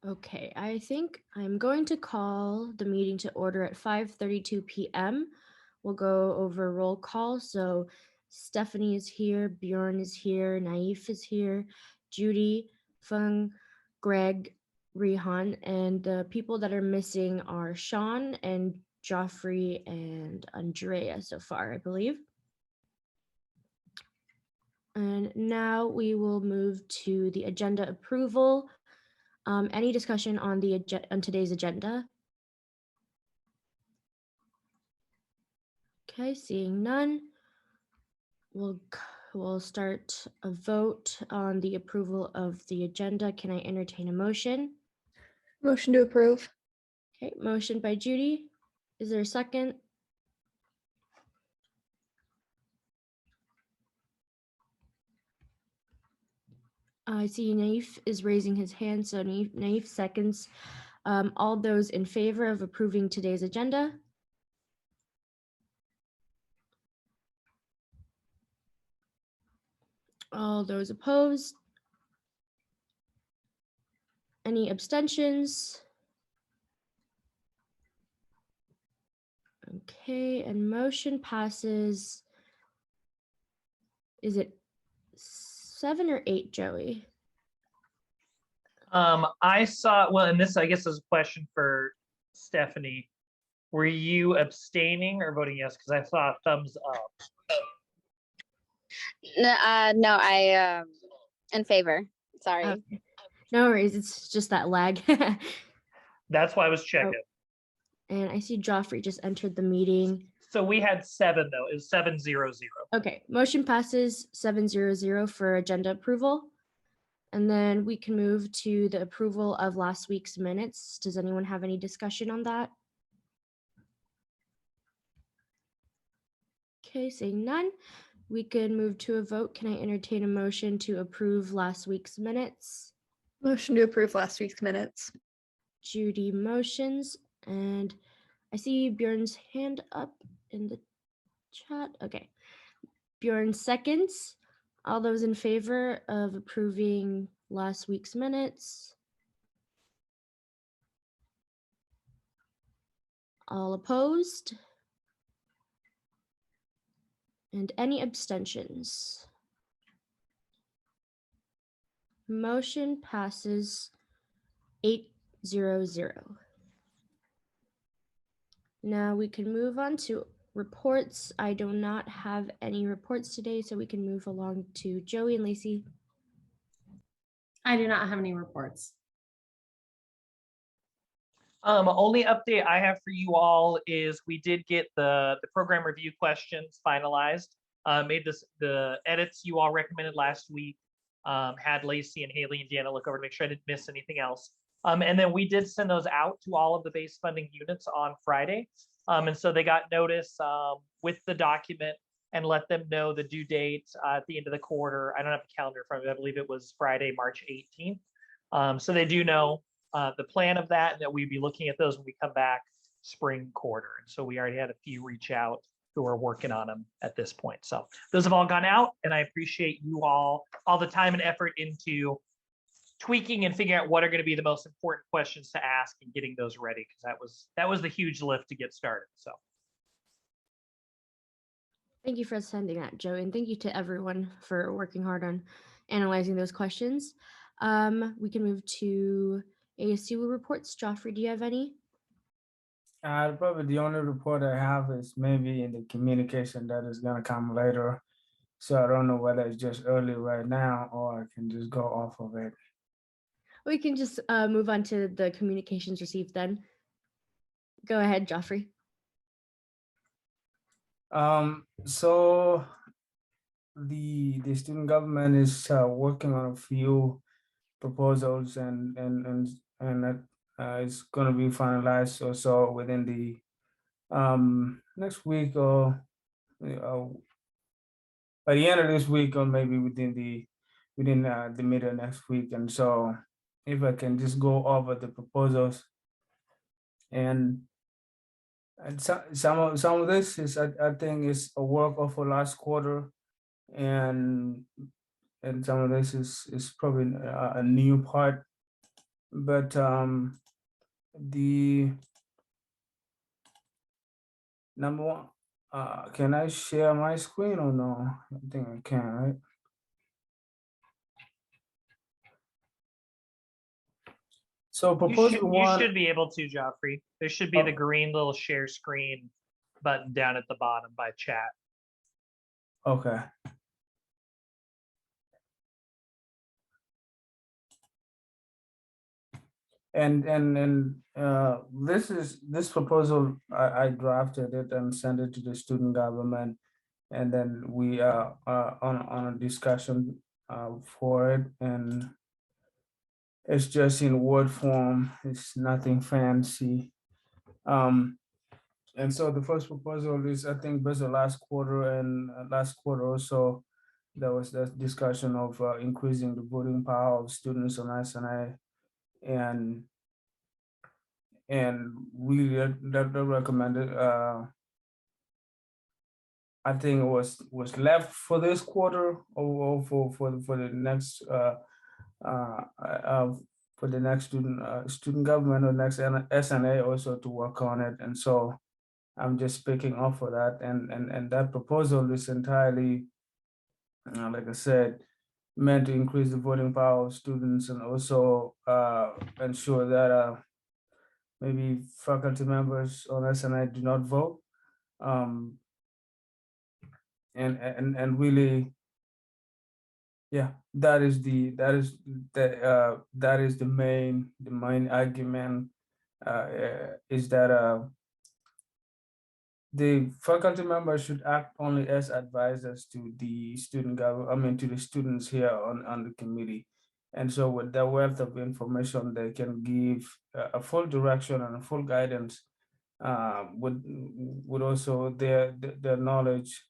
Okay, I think I'm going to call the meeting to order at 5:32 p.m. We'll go over roll call. So Stephanie is here, Bjorn is here, Naif is here, Judy, Feng, Greg, Rihan, and the people that are missing are Sean and Joffrey and Andrea so far, I believe. And now we will move to the agenda approval. Any discussion on on today's agenda? Okay, seeing none, we'll start a vote on the approval of the agenda. Can I entertain a motion? Motion to approve. Okay, motion by Judy. Is there a second? I see Naif is raising his hand, so Naif seconds. All those in favor of approving today's agenda? All those opposed? Any abstentions? Okay, and motion passes. Is it 7 or 8, Joey? I saw, well, and this, I guess, is a question for Stephanie. Were you abstaining or voting yes? Because I saw a thumbs up. No, I in favor. Sorry. Okay. No worries, it's just that lag. That's why I was checking. And I see Joffrey just entered the meeting. So we had 7 though. It was 7-0-0. Okay, motion passes 7-0-0 for agenda approval. And then we can move to the approval of last week's minutes. Does anyone have any discussion on that? Okay, seeing none, we can move to a vote. Can I entertain a motion to approve last week's minutes? Motion to approve last week's minutes. Judy motions, and I see Bjorn's hand up in the chat. Okay, Bjorn seconds. All those in favor of approving last week's minutes? All opposed? And any abstentions? Motion passes 8-0-0. Now we can move on to reports. I do not have any reports today, so we can move along to Joey and Lacey. I do not have any reports. Only update I have for you all is we did get the program review questions finalized. Made the edits you all recommended last week. Had Lacey and Haley and Deanna look over to make sure I didn't miss anything else. And then we did send those out to all of the base funding units on Friday. And so they got notice with the document and let them know the due date at the end of the quarter. I don't have a calendar in front of me. I believe it was Friday, March 18th. So they do know the plan of that, and that we'd be looking at those when we come back spring quarter. And so we already had a few reach out who are working on them at this point. So those have all gone out, and I appreciate you all the time and effort into tweaking and figuring out what are going to be the most important questions to ask and getting those ready, because that was the huge lift to get started. So Thank you for sending that, Joey, and thank you to everyone for working hard on analyzing those questions. We can move to ASU reports. Joffrey, do you have any? Probably the only report I have is maybe in the communication that is going to come later. So I don't know whether it's just early right now or I can just go off of it. We can just move on to the communications received then. Go ahead, Joffrey. So the student government is working on a few proposals and that is going to be finalized also within the next week or by the end of this week, or maybe within the middle of next week. And so if I can just go over the proposals and some of this is I think is a work of for last quarter, and some of this is probably a new part but the number one, can I share my screen or no? I think I can, right? So proposal You one, should be able to, Joffrey. There should be the Oh. green little share screen button down at the bottom by chat. okay. And this proposal, I drafted it and sent it to the student government, and then we are on a discussion for it, and it's just in word form. It's nothing fancy. And so the first proposal is, I think, based on last quarter, and last quarter also, there was that discussion of increasing the voting power of students on SNA, and we that recommended. I think it was left for this quarter, or for the next uh, uh, for the next student government or next SNA also to work on it, and so I'm just picking up for that, and that proposal is entirely, like I said, meant to increase the voting power of students, and also ensure that maybe faculty members on SNI do not vote, um, and really, yeah, that is the main argument, is that the faculty members should act only as advisors to the student government, I mean, to the students here on the committee. And so with the wealth of information, they can give a full direction and a full guidance, with also their knowledge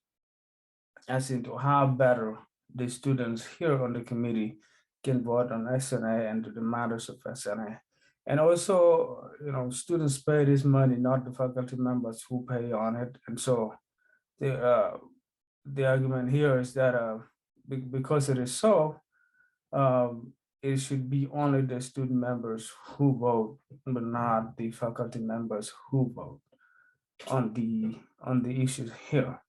as into how better the students here on the committee can vote on SNA and to the matters of SNA. And also, students pay this money, not the faculty members who pay on it. And so the argument here is that because it is so, it should be only the student members who vote, but not the faculty members who vote on the issues here.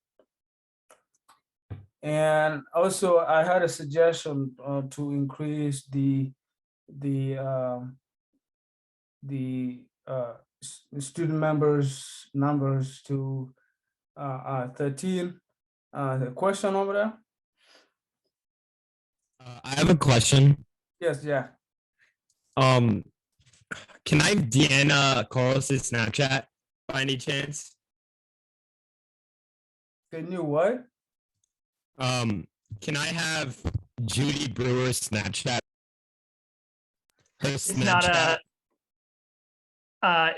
And also, I had a suggestion to increase the student members numbers to 13. The question over there? I have a question. Yes, yeah. Um, can I have Deanna Carlos's Snapchat by any chance? Can you what? Can I have Judy Brewer's Snapchat? Her Snapchat.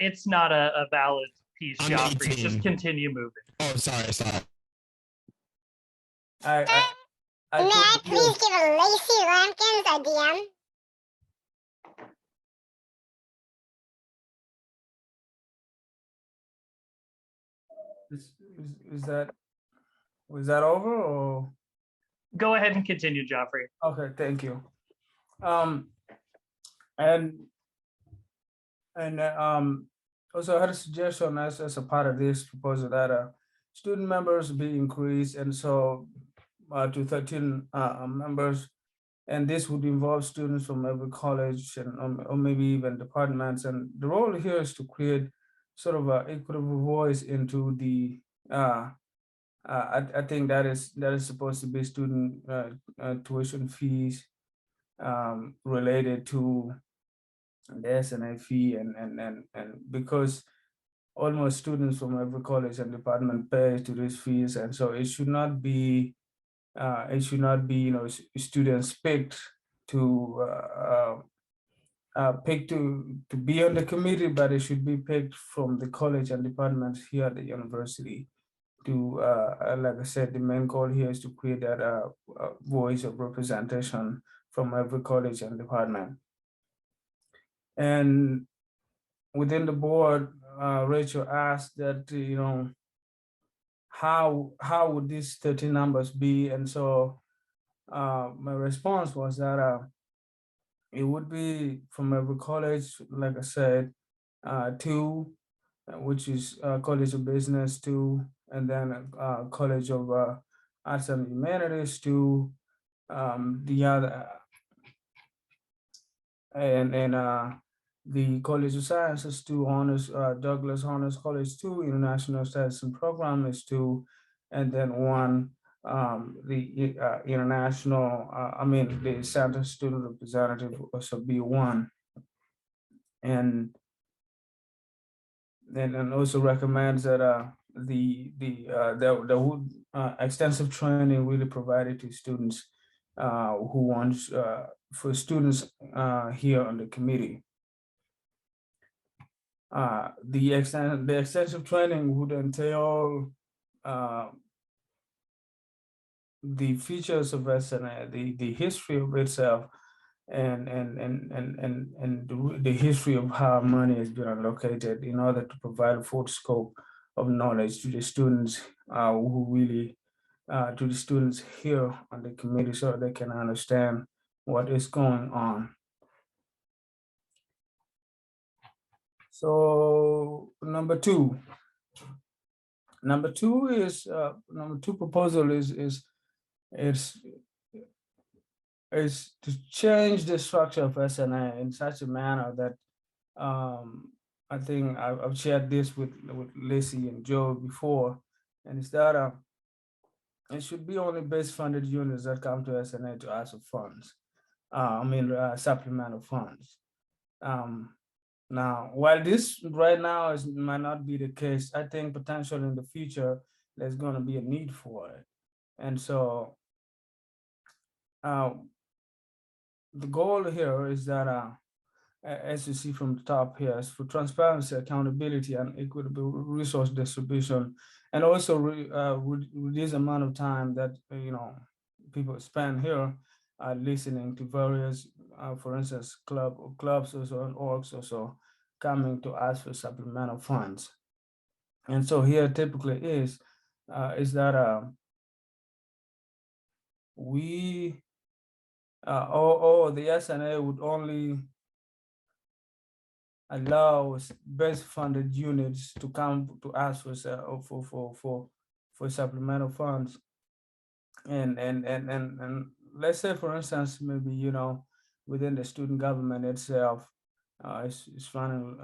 It's not a valid piece, I'm Joffrey. 18. Just continue moving. Oh, sorry. I May I please give a Lacey Lampkins a DM? Was that over, or? Go ahead and continue, Joffrey. Okay, thank you. And also I had a suggestion as a part of this proposal that student members be increased, and so to 13 members, and this would involve students from every college and or maybe even departments. And the role here is to create sort of an equitable voice into the I think that is supposed to be student tuition fees related to the SNI fee, and because almost students from every college and department pay to these fees, and so it should not be students picked to to be on the committee, but it should be picked from the college and departments here at the university. To like I said, the main goal here is to create that voice of representation from every college and department. And within the board, Rachel asked that, how would these 13 numbers be? And so my response was that it would be from every college, like I said, two, which is College of Business, two, and then College of Arts and Humanities, two, the other, and the College of Sciences, two, honors, Douglas Honors College, two, International Studies and Program is two, and then one, the international, the Center Student Representative also be one. And and also recommends that extensive training really provided to students who wants for students here on the committee. The extensive training would entail the features of S&A, the history of itself, and the history of how money has been allocated in order to provide a full scope of knowledge to the students who really to the students here on the committee so they can understand what is going on. So number two proposal is to change the structure of S&A in such a manner that I think I've shared this with Lacey and Joe before, and it's that it should be only base funded units that come to S&A to ask for funds. Supplemental funds. Now, while this right now might not be the case, I think potentially in the future there's going to be a need for it, and so the goal here is that, as you see from the top here, is for transparency, accountability, and equitable resource distribution, and also reduce the amount of time that people spend here listening to various, for instance, clubs also and orgs also coming to ask for supplemental funds. And so here typically is that we the S&A would only allows best funded units to come to ask for supplemental funds. And let's say, for instance, maybe within the student government itself, is running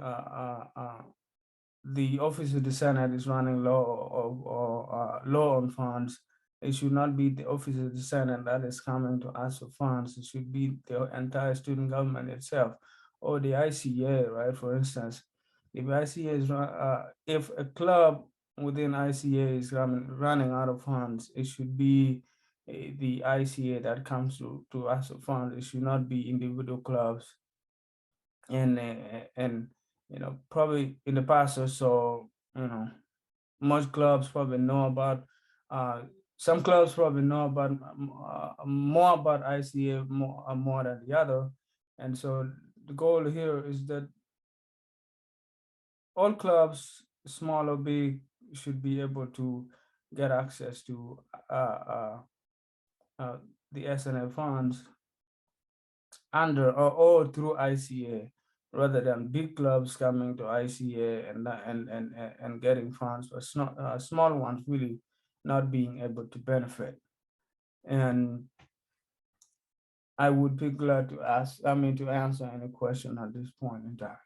the office of the Senate is running low on funds. It should not be the office of the Senate that is coming to ask for funds. It should be the entire student government itself, or the ICA, right? For instance, if ICA is if a club within ICA is running out of funds, it should be the ICA that comes to ask for funds. It should not be individual clubs. And probably in the past or so, most clubs probably know about some clubs probably know about more about ICA more than the other. And so the goal here is that all clubs, small or big, should be able to get access to the S&A funds under or through ICA, rather than big clubs coming to ICA and getting funds, but small ones really not being able to benefit. And I would be glad to answer any question at this point in time.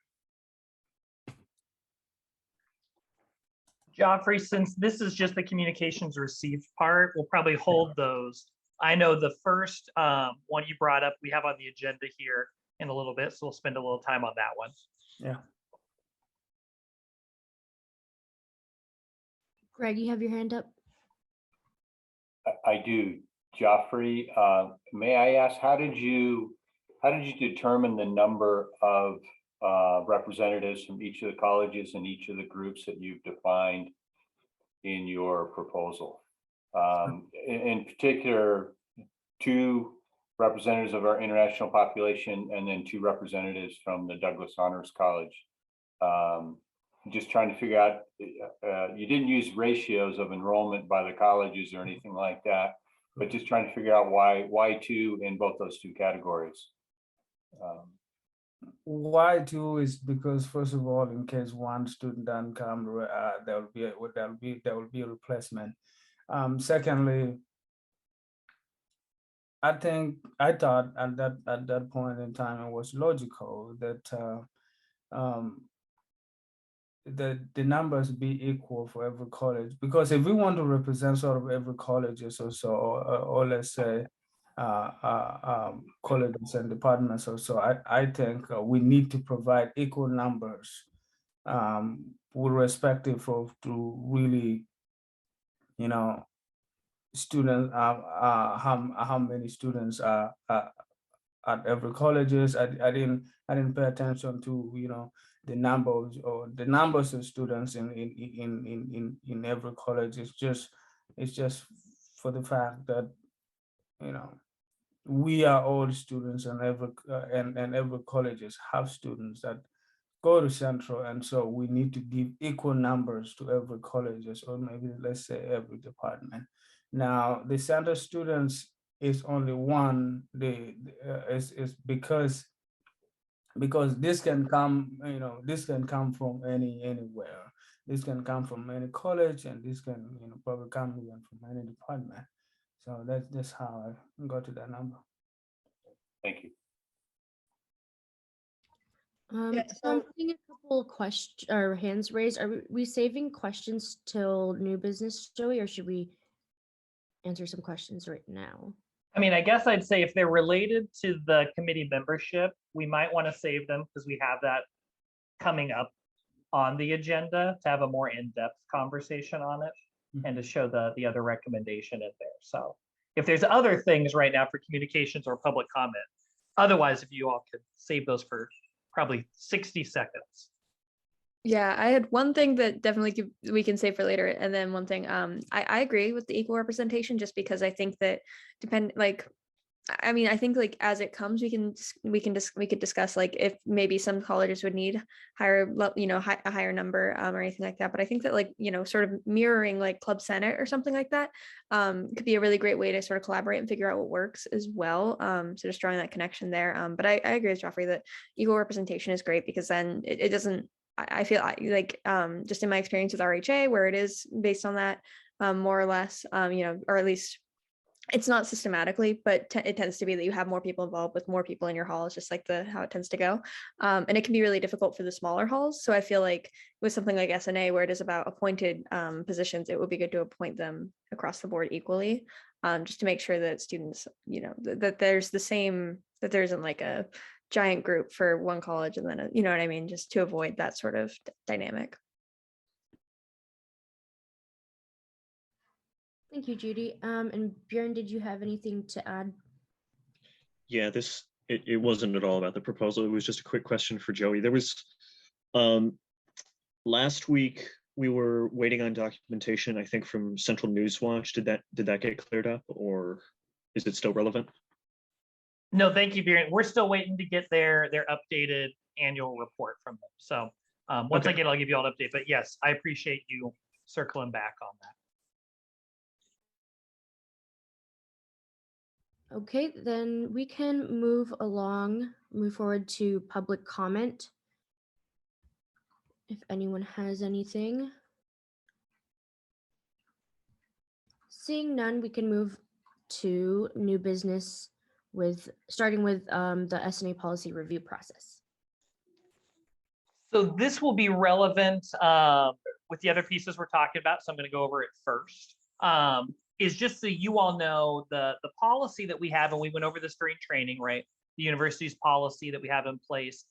Joffrey, since this is just the communications received part, we'll probably hold those. I know the first one you brought up, we have on the agenda here in a little bit, so we'll spend a little time on that one. Yeah. Greg, you have your hand up. I do. Joffrey, may I ask, how did you determine the number of representatives from each of the colleges and each of the groups that you've defined in your proposal? In particular, 2 representatives of our international population and then 2 representatives from the Douglas Honors College. Just trying to figure out, you didn't use ratios of enrollment by the colleges or anything like that, but just trying to figure out why 2 in both those 2 categories. Why two is because, first of all, in case one student doesn't come, there will be a replacement. Secondly, I thought at that point in time it was logical that the numbers be equal for every college, because if we want to represent sort of every colleges or so, or let's say colleges and departments or so, I think we need to provide equal numbers with respective of to really, you know, students, how many students are at every colleges. I didn't pay attention to, you know, the numbers or the numbers of students in every college. It's just for the fact that, you know, we are all students, and every colleges have students that go to central, and so we need to give equal numbers to every colleges, or maybe let's say every department. Now the center students is only one. Is because this can come, you know, this can come from anywhere. This can come from any college, and this can, you know, probably come even from any department. So that's how I got to that number. Thank you. Yeah, So I'm so- seeing a couple questions or hands raised. Are we saving questions till new business, Joey, or should we answer some questions right now? I mean, I guess I'd say if they're related to the committee membership, we might want to save them because we have that coming up on the agenda to have a more in-depth conversation on it and to show the other recommendation in there. So if there's other things right now for communications or public comment, otherwise, if you all could save those for probably 60 seconds. Yeah, I had one thing that definitely we can save for later, and then one thing, I agree with the equal representation, just because I think that I mean, I think like as it comes, we could discuss like if maybe some colleges would need a higher number or anything like that. But I think that, like, you know, sort of mirroring like Club Senate or something like that could be a really great way to sort of collaborate and figure out what works as well. So just drawing that connection there. But I agree with Joffrey that equal representation is great, because then it doesn't. I feel like just in my experience with RHA, where it is based on that more or less, you know, or at least it's not systematically, but it tends to be that you have more people involved with more people in your hall. It's just like how it tends to go. And it can be really difficult for the smaller halls. So I feel like with something like S&A, where it is about appointed positions, it would be good to appoint them across the board equally, just to make sure that students, you know, that there's that there isn't like a giant group for one college and then, you know what I mean? Just to avoid that sort of dynamic. Thank you, Judy. And Bjorn, did you have anything to add? Yeah, it wasn't at all about the proposal. It was just a quick question for Joey. There was last week we were waiting on documentation, I think, from Central News Watch. Did that get cleared up, or is it still relevant? No, thank you, Bjorn. We're still waiting to get their updated annual report from them. So once I get it, I'll give you all an update. But yes, I appreciate you circling back on that. Okay, then we can move forward to public comment. If anyone has anything. Seeing none, we can move to new business starting with the S&A policy review process. So this will be relevant with the other pieces we're talking about. So I'm going to go over it first. Is just so you all know the policy that we have, and we went over this during training, right? The university's policy that we have in place.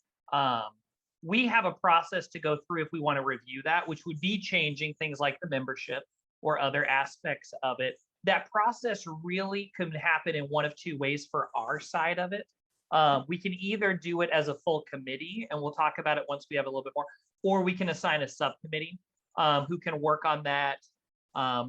We have a process to go through if we want to review that, which would be changing things like the membership or other aspects of it. That process really could happen in one of two ways for our side of it. We can either do it as a full committee, and we'll talk about it once we have a little bit more, or we can assign a subcommittee who can work on that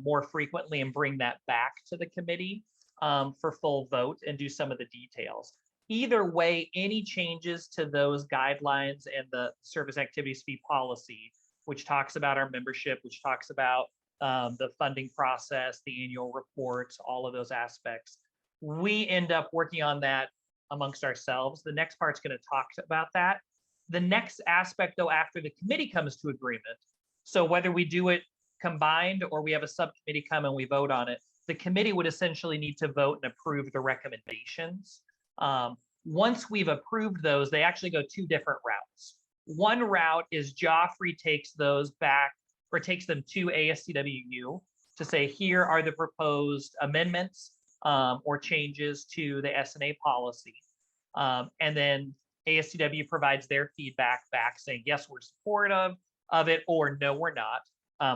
more frequently and bring that back to the committee for full vote and do some of the details. Either way, any changes to those guidelines and the service activities fee policy, which talks about our membership, which talks about the funding process, the annual reports, all of those aspects, we end up working on that amongst ourselves. The next part's going to talk about that. The next aspect, though, after the committee comes to agreement, so whether we do it combined or we have a subcommittee come and we vote on it, the committee would essentially need to vote and approve the recommendations. Once we've approved those, they actually go two different routes. One route is Joffrey takes those back or takes them to ASCWU to say, here are the proposed amendments or changes to the S&A policy. And then ASCW provides their feedback back saying, yes, we're supportive of it, or no, we're not.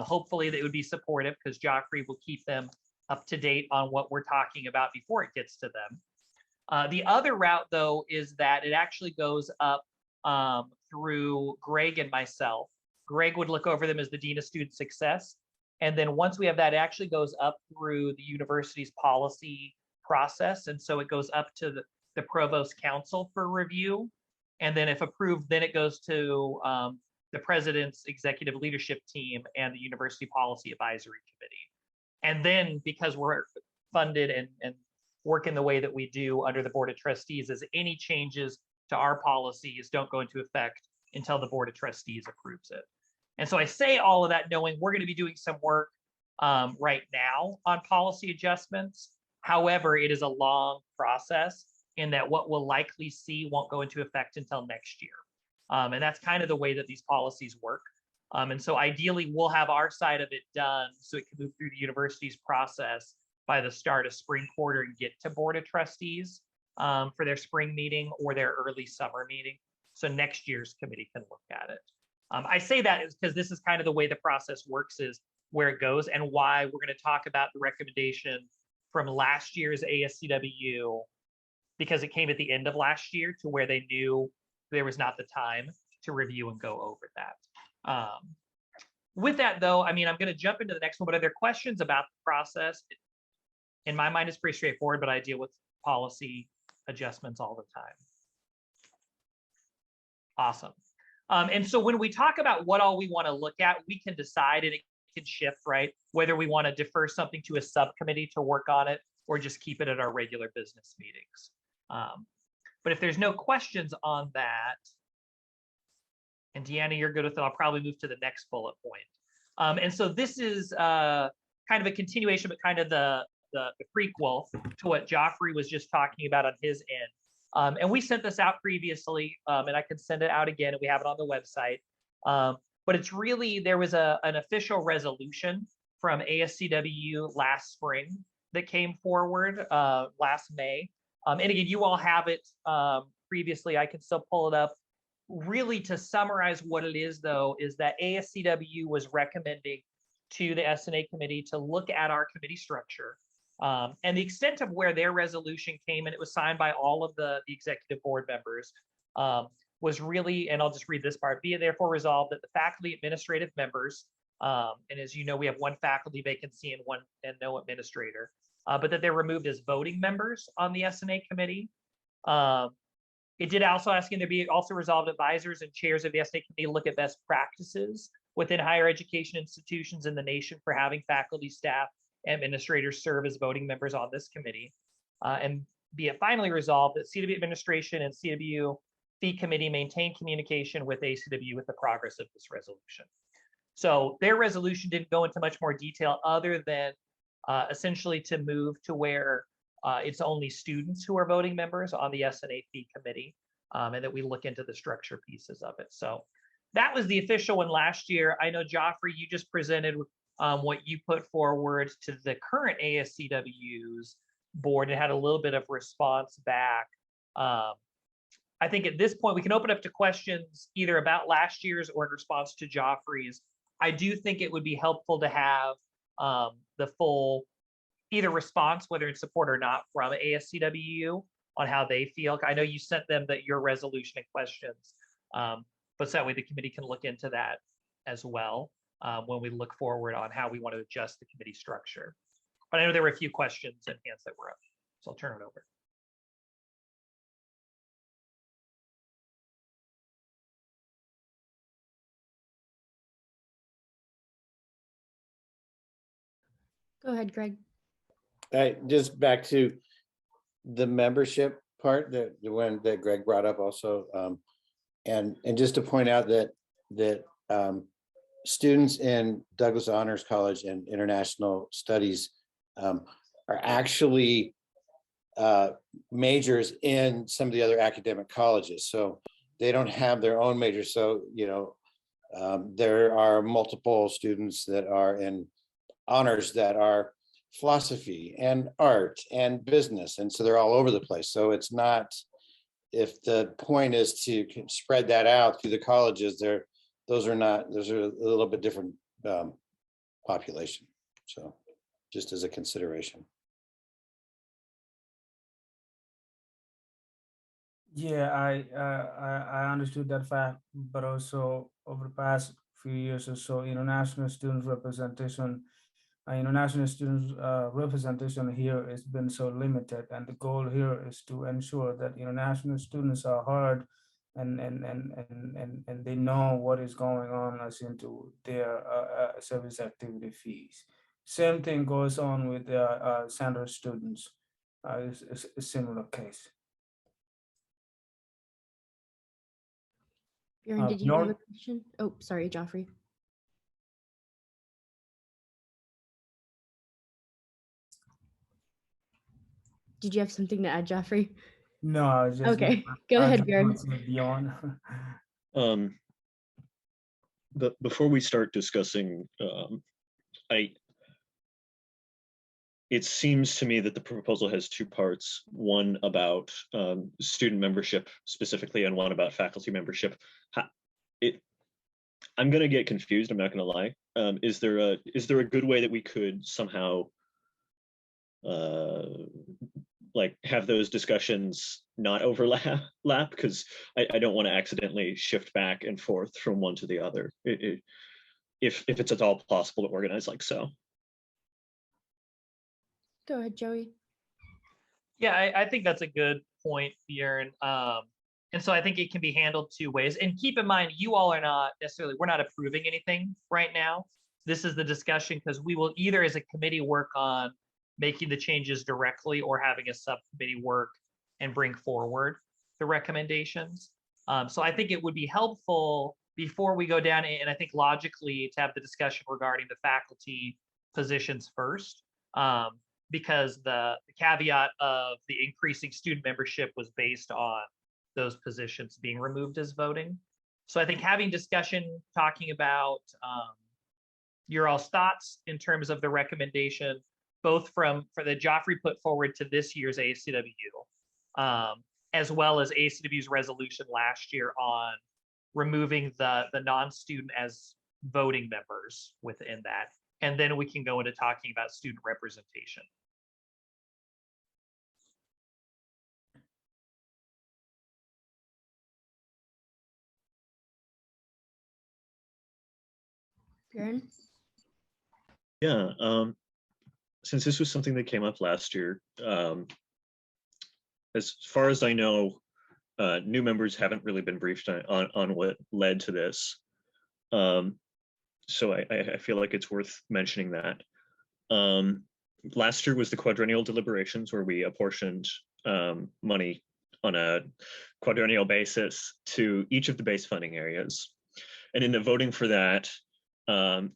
Hopefully they would be supportive because Joffrey will keep them up to date on what we're talking about before it gets to them. The other route, though, is that it actually goes up through Greg and myself. Greg would look over them as the Dean of Student Success. And then once we have that, it actually goes up through the university's policy process. And so it goes up to the Provost Council for review. And then if approved, then it goes to the president's executive leadership team and the University Policy Advisory Committee. And then because we're funded and work in the way that we do under the Board of Trustees, is any changes to our policies don't go into effect until the Board of Trustees approves it. And so I say all of that knowing we're going to be doing some work right now on policy adjustments. However, it is a long process in that what we'll likely see won't go into effect until next year. And that's kind of the way that these policies work. And so ideally, we'll have our side of it done so it can move through the university's process by the start of spring quarter and get to Board of Trustees for their spring meeting or their early summer meeting. So next year's committee can look at it. I say that is because this is kind of the way the process works, is where it goes, and why we're going to talk about the recommendation from last year's ASCWU, because it came at the end of last year to where they knew there was not the time to review and go over that. With that, though, I mean, I'm going to jump into the next one, but are there questions about the process? In my mind, it's pretty straightforward, but I deal with policy adjustments all the time. Awesome. And so when we talk about what all we want to look at, we can decide, and it can shift, right? Whether we want to defer something to a subcommittee to work on it or just keep it at our regular business meetings. But if there's no questions on that, and Deanna, you're good with it, I'll probably move to the next bullet point. And so this is kind of a continuation, but kind of the prequel to what Joffrey was just talking about on his end. And we sent this out previously, and I can send it out again, and we have it on the website. But it's really, there was an official resolution from ASCWU last spring that came forward last May. And again, you all have it previously. I can still pull it up. Really, to summarize what it is, though, is that ASCWU was recommending to the S&A committee to look at our committee structure. And the extent of where their resolution came, and it was signed by all of the executive board members, was really, and I'll just read this part, be it therefore resolved that the faculty administrative members, and as you know, we have one faculty vacancy and no administrator, but that they're removed as voting members on the S&A committee. It did also ask him to be also resolved advisors and chairs of the S&A committee look at best practices within higher education institutions in the nation for having faculty, staff, administrators serve as voting members on this committee, and be it finally resolved that CWU administration and CWU fee committee maintain communication with ACW with the progress of this resolution. So their resolution didn't go into much more detail other than essentially to move to where it's only students who are voting members on the S&A fee committee, and that we look into the structure pieces of it. So that was the official one last year. I know, Joffrey, you just presented what you put forward to the current ASCW's board and had a little bit of response back. I think at this point we can open up to questions either about last year's or in response to Joffrey's. I do think it would be helpful to have the full either response, whether in support or not, from ASCWU on how they feel. I know you sent them your resolution and questions, but so that way the committee can look into that as well. When we look forward on how we want to adjust the committee structure. But I know there were a few questions and hands that were up, so I'll turn it over. Go ahead, Greg. Just back to the membership part, the one that Greg brought up also. And just to point out that students in Douglas Honors College and International Studies are actually majors in some of the other academic colleges. So they don't have their own major. So, there are multiple students that are in honors that are philosophy and art and business. And so they're all over the place. So it's not, if the point is to spread that out through the colleges, those are a little bit different population. So just as a consideration. Yeah, I understood that fact, but also over the past few years or so, international students representation here has been so limited, and the goal here is to ensure that international students are heard and they know what is going on as into their service activity fees. Same thing goes on with the center students. It's a similar case. Bjorn, did you have a Bjorn? question? Oh, sorry, Joffrey. Did you have something to add, Joffrey? No, I was just Okay, go ahead, Bjorn. Bjorn. But before we start discussing, it seems to me that the proposal has two parts, one about student membership specifically and one about faculty membership. I'm going to get confused, I'm not going to lie. Is there a good way that we could somehow like have those discussions not overlap? Because I don't want to accidentally shift back and forth from one to the other. If it's at all possible to organize like so. Go ahead, Joey. Yeah, I think that's a good point, Bjorn. And so I think it can be handled two ways. And keep in mind, you all are not necessarily, we're not approving anything right now. This is the discussion because we will either as a committee work on making the changes directly or having a subcommittee work and bring forward the recommendations. So I think it would be helpful before we go down, and I think logically to have the discussion regarding the faculty positions first. Because the caveat of the increasing student membership was based on those positions being removed as voting. So I think having discussion, talking about your all's thoughts in terms of the recommendation, both for the Joffrey put forward to this year's ACW, as well as ACW's resolution last year on removing the non-student as voting members within that. And then we can go into talking about student representation. Bjorn? Yeah, since this was something that came up last year, as far as I know, new members haven't really been briefed on what led to this. So I feel like it's worth mentioning that. Last year was the quadrennial deliberations where we apportioned money on a quadrennial basis to each of the base funding areas. And in the voting for that,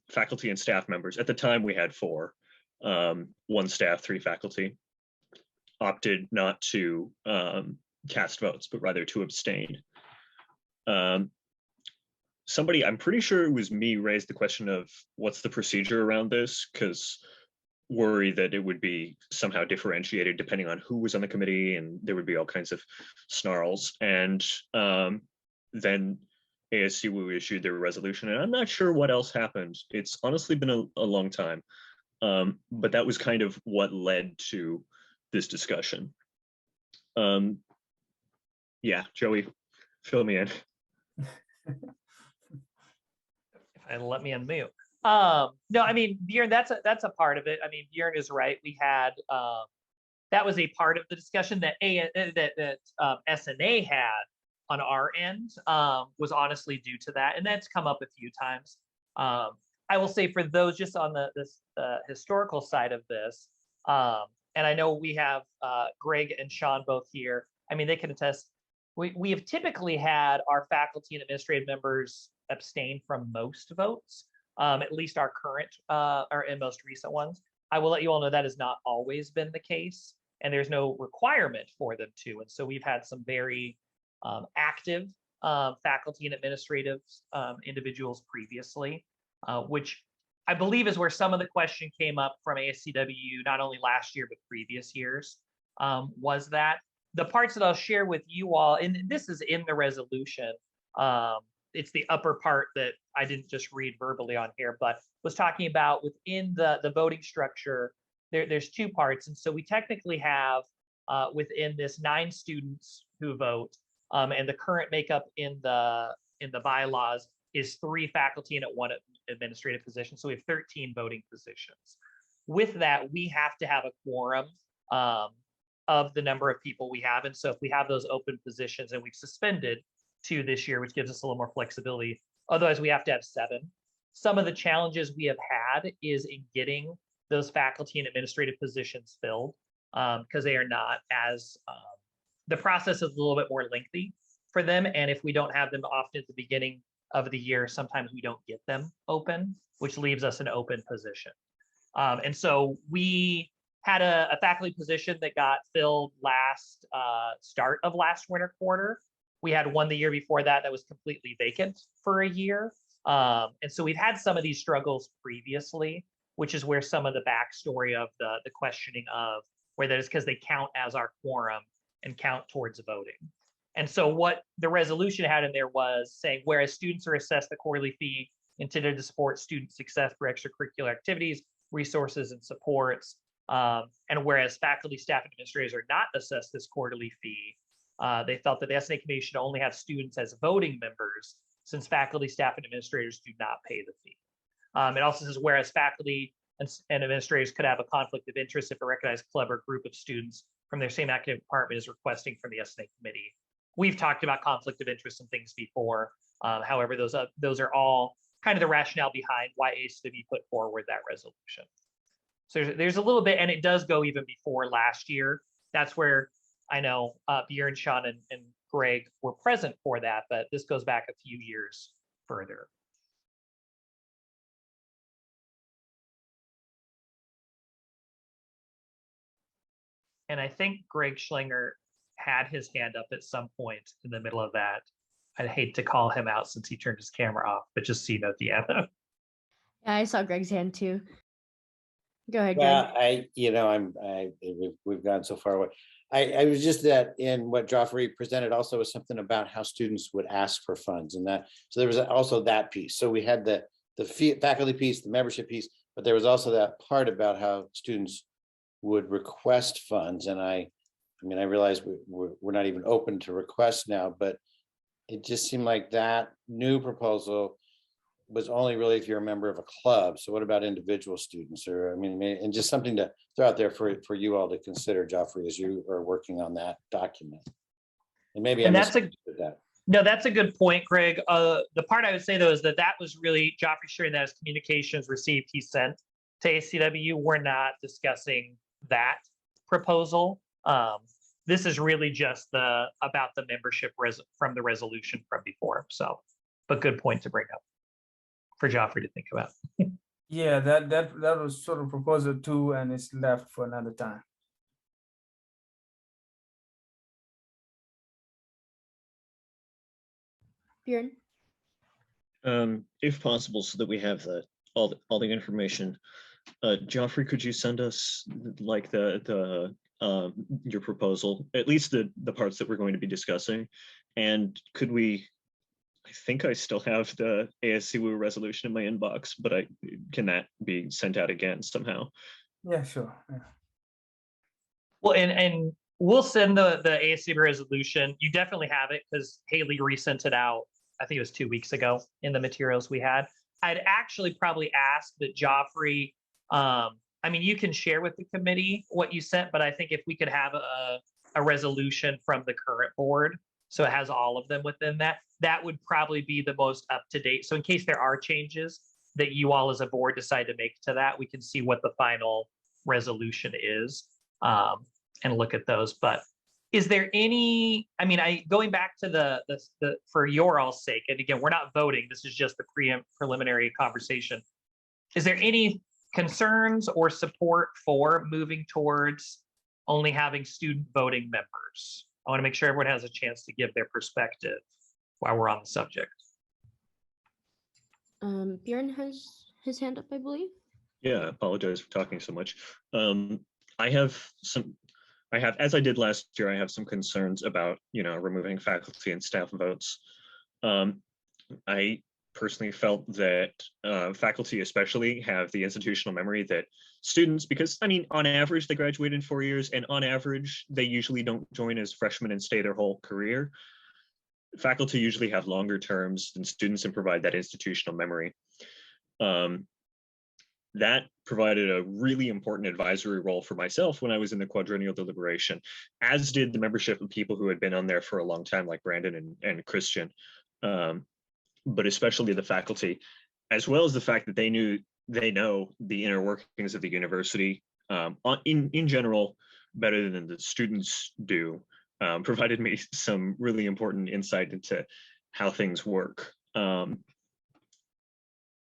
faculty and staff members, at the time we had 4, 1 staff, 3 faculty, opted not to cast votes, but rather to abstain. Somebody, I'm pretty sure it was me, raised the question of what's the procedure around this, because worry that it would be somehow differentiated depending on who was on the committee, and there would be all kinds of snarls. And then ASCWU issued their resolution, and I'm not sure what else happened. It's honestly been a long time, but that was kind of what led to this discussion. Yeah, Joey, fill me in. And let me unmute. No, I mean, Bjorn, that's a part of it. I mean, Bjorn is right. We had that was a part of the discussion that S&A had on our end, was honestly due to that, and that's come up a few times. I will say for those just on the historical side of this, and I know we have Greg and Sean both here. I mean, they can attest. We have typically had our faculty and administrative members abstain from most votes, at least our current and most recent ones. I will let you all know that has not always been the case, and there's no requirement for them to. And so we've had some very active faculty and administrative individuals previously, which I believe is where some of the question came up from ASCW, not only last year, but previous years, was that the parts that I'll share with you all, and this is in the resolution, it's the upper part that I didn't just read verbally on here, but was talking about within the voting structure, there's two parts. And so we technically have within this 9 students who vote, and the current makeup in the bylaws is 3 faculty and 1 administrative position. So we have 13 voting positions. With that, we have to have a quorum of the number of people we have. And so if we have those open positions, and we've suspended 2 this year, which gives us a little more flexibility. Otherwise, we have to have 7. Some of the challenges we have had is in getting those faculty and administrative positions filled, because they are not as, the process is a little bit more lengthy for them. And if we don't have them often at the beginning of the year, sometimes we don't get them open, which leaves us an open position. And so we had a faculty position that got filled last start of last winter quarter. We had one the year before that was completely vacant for a year. And so we've had some of these struggles previously, which is where some of the backstory of the questioning of where that is, because they count as our quorum and count towards voting. And so what the resolution had in there was saying, whereas students are assessed the quarterly fee intended to support student success for extracurricular activities, resources, and supports, and whereas faculty, staff, and administrators are not assessed this quarterly fee, they felt that the S&A committee should only have students as voting members, since faculty, staff, and administrators do not pay the fee. It also says, whereas faculty and administrators could have a conflict of interest if a recognized club or group of students from their same academic department is requesting from the S&A committee. We've talked about conflict of interest and things before. However, those are all kind of the rationale behind why ASCW put forward that resolution. So there's a little bit, and it does go even before last year. That's where I know Bjorn, Sean, and Greg were present for that, but this goes back a few years further. And I think Greg Schlinger had his hand up at some point in the middle of that. I'd hate to call him out since he turned his camera off, but just so you know, Deanna. Yeah, I saw Greg's hand too. Go ahead, Well, Greg. we've gone so far away. I was just that in what Joffrey presented also was something about how students would ask for funds, and that, so there was also that piece. So we had the faculty piece, the membership piece, but there was also that part about how students would request funds. And I mean, I realize we're not even open to requests now, but it just seemed like that new proposal was only really if you're a member of a club. So what about individual students? Or, I mean, and just something to throw out there for you all to consider, Joffrey, as you are working on that document. And maybe And that's no, that's a good point, Greg. The part I would say though is that was really Joffrey sharing that as communications received he sent to ACW. We're not discussing that proposal. This is really just about the membership from the resolution from before. So, but good point to bring up for Joffrey to think about. Yeah, that was sort of proposal 2, and it's left for another time. Bjorn? If possible, so that we have all the information. Joffrey, could you send us like your proposal, at least the parts that we're going to be discussing, and could we? I think I still have the ASCWU resolution in my inbox, but can that be sent out again somehow? Yeah, sure. Yeah. Well, and we'll send the ASCWU resolution. You definitely have it because Haley resent it out. I think it was 2 weeks ago in the materials we had. I'd actually probably ask that Joffrey. I mean, you can share with the committee what you sent, but I think if we could have a resolution from the current board, so it has all of them within that would probably be the most up to date. So in case there are changes that you all as a board decide to make to that, we can see what the final resolution is and look at those. But is there any, I mean, going back to the for your all's sake, and again, we're not voting, this is just the preliminary conversation. Is there any concerns or support for moving towards only having student voting members? I want to make sure everyone has a chance to give their perspective while we're on the subject. Bjorn has his hand up, I believe. Yeah, I apologize for talking so much. I have, as I did last year, I have some concerns about, removing faculty and staff votes. I personally felt that faculty especially have the institutional memory that students, because I mean, on average, they graduate in 4 years, and on average, they usually don't join as freshmen and stay their whole career. Faculty usually have longer terms than students and provide that institutional memory. That provided a really important advisory role for myself when I was in the quadrennial deliberation, as did the membership of people who had been on there for a long time, like Brandon and Christian, but especially the faculty, as well as the fact that they know the inner workings of the university in general better than the students do, provided me some really important insight into how things work.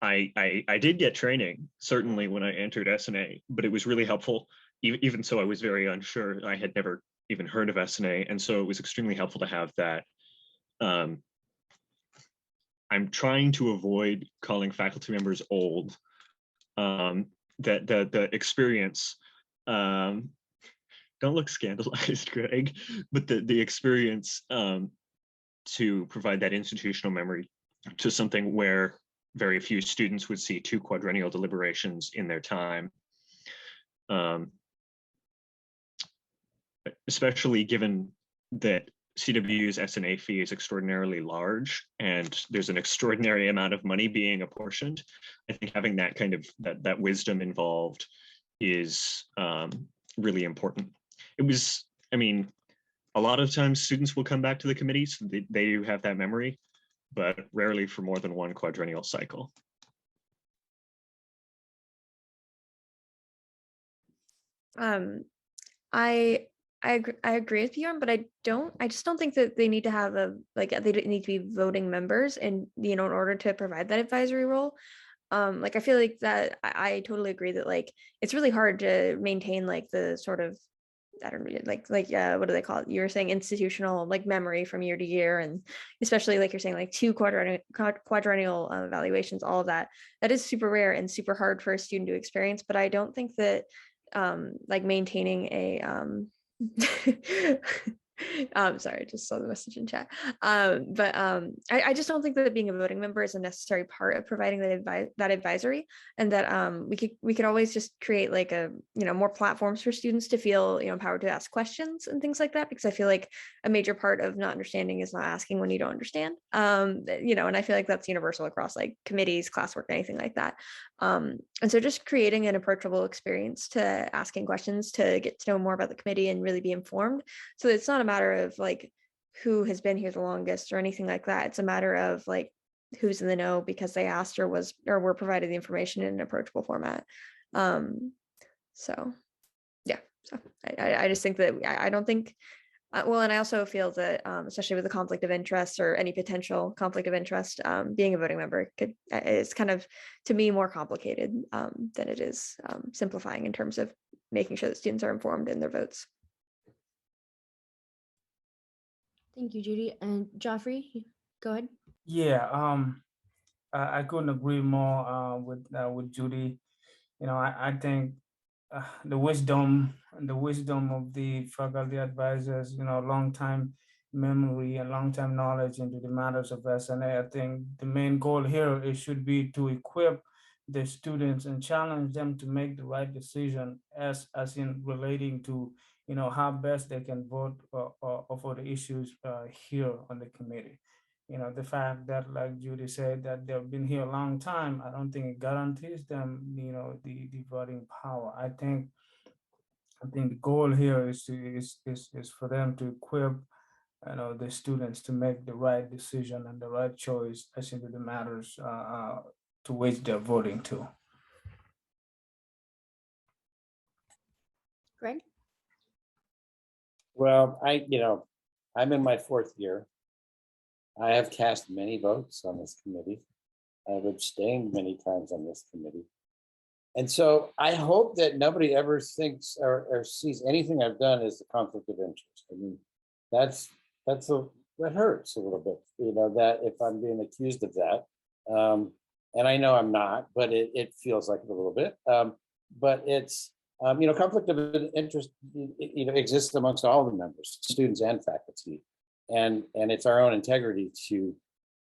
I did get training, certainly when I entered S&A, but it was really helpful. Even so, I was very unsure. I had never even heard of S&A, and so it was extremely helpful to have that. I'm trying to avoid calling faculty members old. The experience, don't look scandalized, Greg, but the experience to provide that institutional memory to something where very few students would see 2 quadrennial deliberations in their time. Especially given that CWU's S&A fee is extraordinarily large and there's an extraordinary amount of money being apportioned. I think having that kind of that wisdom involved is really important. It was, I mean, a lot of times students will come back to the committee, so they do have that memory, but rarely for more than 1 quadrennial cycle. I agree with Bjorn, but I just don't think that they need to have they need to be voting members and in order to provide that advisory role. I feel like that I totally agree that it's really hard to maintain the sort of, I don't know, what do they call it? You were saying institutional memory from year to year, and especially you're saying 2 quadrennial evaluations, all of that is super rare and super hard for a student to experience. But I don't think that maintaining a sorry, I just saw the message in chat. I just don't think that being a voting member is a necessary part of providing that advisory, and that we could always just create more platforms for students to feel empowered to ask questions and things like that, because I feel like a major part of not understanding is not asking when you don't understand. And I feel like that's universal across committees, classwork, anything like that. And so just creating an approachable experience to asking questions to get to know more about the committee and really be informed. So it's not a matter of who has been here the longest or anything like that. It's a matter of who's in the know because they asked or were provided the information in an approachable format. So yeah, so I just think that I don't think, well, and I also feel that especially with the conflict of interest or any potential conflict of interest, being a voting member is kind of, to me, more complicated than it is simplifying in terms of making sure that students are informed in their votes. Thank you, Judy. And Joffrey, go ahead. Yeah, I couldn't agree more with Judy. I think the wisdom of the faculty advisors, long time memory and long time knowledge into the matters of S&A. I think the main goal here should be to equip the students and challenge them to make the right decision as in relating to how best they can vote for the issues here on the committee. The fact that, like Judy said, that they've been here a long time, I don't think it guarantees them, the voting power. I think the goal here is for them to equip, the students to make the right decision and the right choice as into the matters to which they're voting to. Greg? Well, I'm in my 4th year. I have cast many votes on this committee. I've abstained many times on this committee. And so I hope that nobody ever thinks or sees anything I've done as a conflict of interest. I mean, that hurts a little bit, that if I'm being accused of that. And I know I'm not, but it feels like it a little bit. But it's, conflict of interest, exists amongst all the members, students and faculty. And it's our own integrity to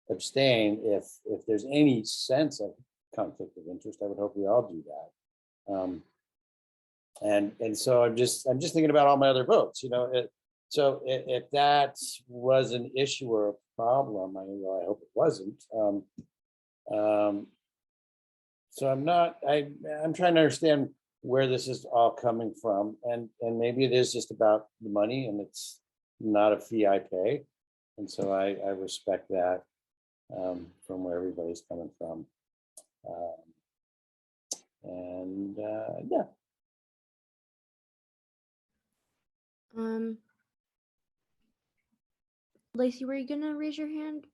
abstain if there's any sense of conflict of interest. I would hope we all do that. And so I'm just thinking about all my other votes. So if that was an issue or a problem, I hope it wasn't. So I'm trying to understand where this is all coming from, and maybe it is just about the money, and it's not a fee I pay, and so I respect that from where everybody's coming from. Yeah. Lacey, were you gonna raise your hand?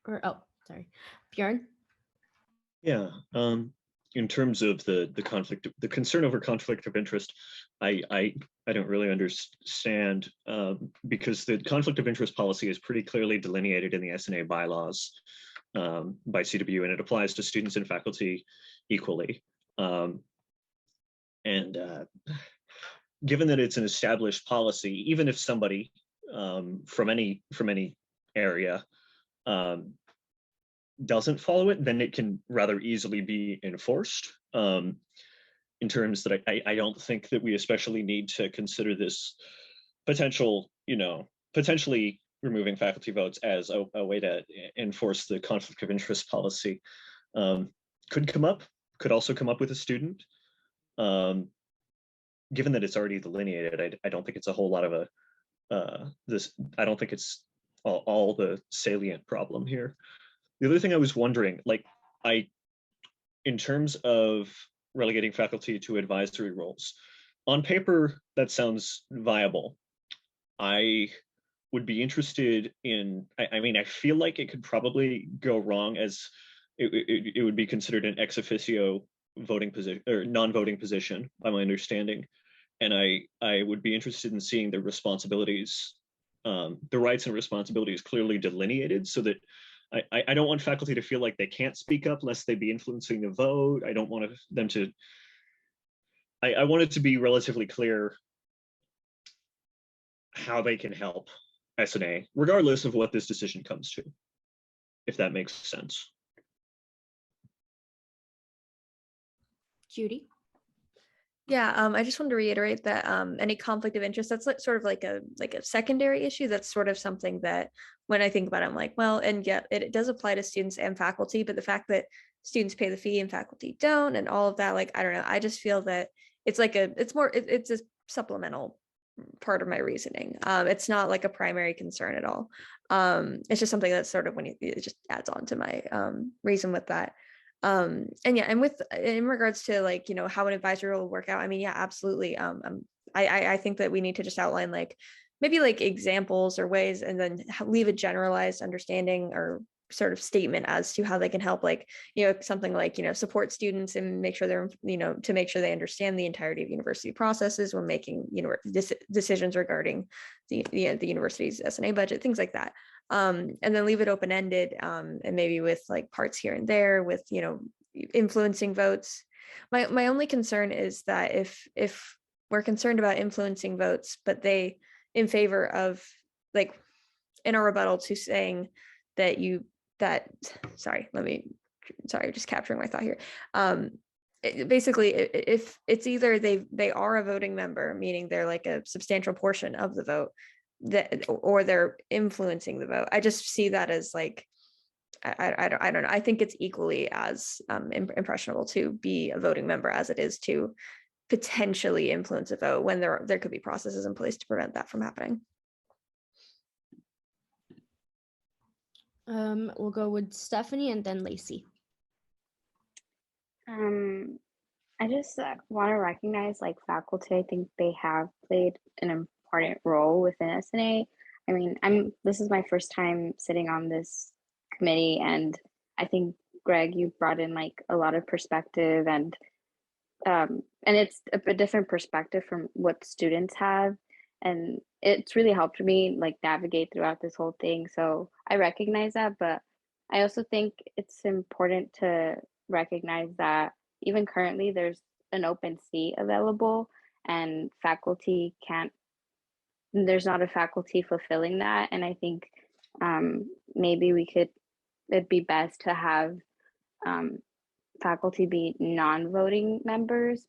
Or sorry, Bjorn. Yeah. In terms of the concern over conflict of interest, I don't really understand because the conflict of interest policy is pretty clearly delineated in the S&A bylaws by CWU, and it applies to students and faculty equally. Given that it's an established policy, even if somebody from any area doesn't follow it, then it can rather easily be enforced. In terms that I don't think that we especially need to consider this potentially removing faculty votes as a way to enforce the conflict of interest policy. Could also come up with a student. Given that it's already delineated, I don't think it's a whole lot of I don't think it's all the salient problem here. The other thing I was wondering, in terms of relegating faculty to advisory roles, on paper, that sounds viable. I would be interested in, I feel like it could probably go wrong, as it would be considered an ex officio voting position or non-voting position, by my understanding. And I would be interested in seeing the responsibilities, the rights and responsibilities clearly delineated, so that I don't want faculty to feel like they can't speak up lest they be influencing the vote. I don't want them to, I want it to be relatively clear how they can help S&A, regardless of what this decision comes to, if that makes sense. Judy. Yeah, I just wanted to reiterate that any conflict of interest, that's sort of like a secondary issue. That's sort of something that when I think about it, I'm like, well, and yet it does apply to students and faculty, but the fact that students pay the fee and faculty don't, and all of that, I don't know, I just feel that it's it's a supplemental part of my reasoning. It's not like a primary concern at all. It's just something that's sort of it just adds on to my reason with that. And in regards to how an advisory will work out, yeah, absolutely. I think that we need to just outline maybe examples or ways, and then leave a generalized understanding or sort of statement as to how they can help, something support students and make sure they're, to make sure they understand the entirety of university processes when making decisions regarding the university's S&A budget, things like that. And then leave it open-ended, and maybe with parts here and there with influencing votes. My only concern is that if we're concerned about influencing votes, but they in favor of in a rebuttal to saying that just capturing my thought here. Basically, if it's either they are a voting member, meaning they're a substantial portion of the vote, or they're influencing the vote. I just see that as I don't know. I think it's equally as impressionable to be a voting member as it is to potentially influence a vote, when there could be processes in place to prevent that from happening. We'll go with Stephanie and then Lacey. I just want to recognize faculty. I think they have played an important role within S&A. I mean, this is my first time sitting on this committee, and I think Greg, you brought in like a lot of perspective, and it's a different perspective from what students have, and it's really helped me like navigate throughout this whole thing. So I recognize that, but I also think it's important to recognize that even currently there's an open seat available, and there's not a faculty fulfilling that. And I think maybe it'd be best to have faculty be non-voting members,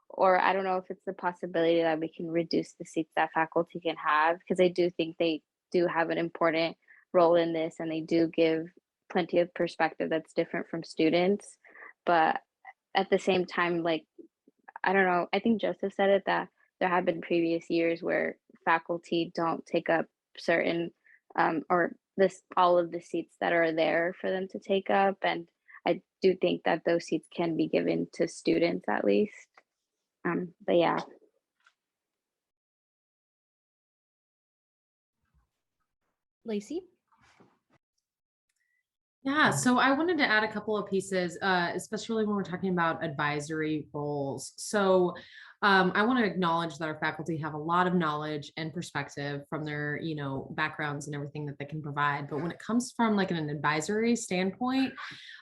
or I don't know if it's a possibility that we can reduce the seats that faculty can have, because I do think they do have an important role in this, and they do give plenty of perspective that's different from students. But at the same time, like, I don't know, I think Joseph said it, that there have been previous years where faculty don't take up certain or all of the seats that are there for them to take up, and I do think that those seats can be given to students at least. But yeah. Lacey? Yeah, so I wanted to add a couple of pieces, especially when we're talking about advisory roles. So I want to acknowledge that our faculty have a lot of knowledge and perspective from their, backgrounds and everything that they can provide. But when it comes from like an advisory standpoint,